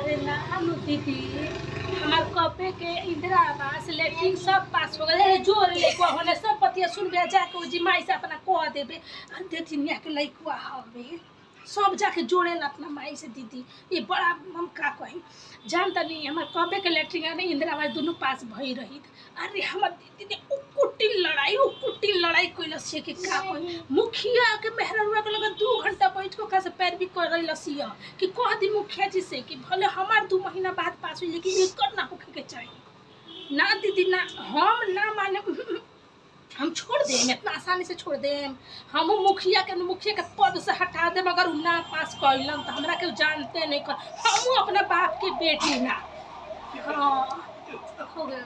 अरे ना नु दीदी हमार कपे के इंदिरा आवास लेकिन सब पास हो गए जोर लेको होने सब पतिया सुन बे जाके ओ जिमाई से अपना कह देबे देतिनिया के लइकवा हवे सब जाके जोड़े ला अपना माई से दीदी ये बड़ा हम का कही जानता नहीं हमार कपे के लेटरिंग नहीं इंदिरा आवास दोनों पास भई रही अरे हमार दीदी ने उकुटी लड़ाई कैलस से कि का कही मुखिया के मेहररुआ के लगे 2 घंटा बैठ के से पैर भी कर रही कि कह दी मुखिया जी से कि भले हमार 2 महीना बाद पास हुई लेकिन एकर ना होखे के चाहिए ना दीदी ना हम ना माने हम छोड़ दें इतना आसानी से छोड़ दें हम मुखिया के पद से हटा दें अगर उ ना पास कैलन तो हमरा के जानते नहीं कर हम अपना बाप के बेटी ना हाँ हो गया।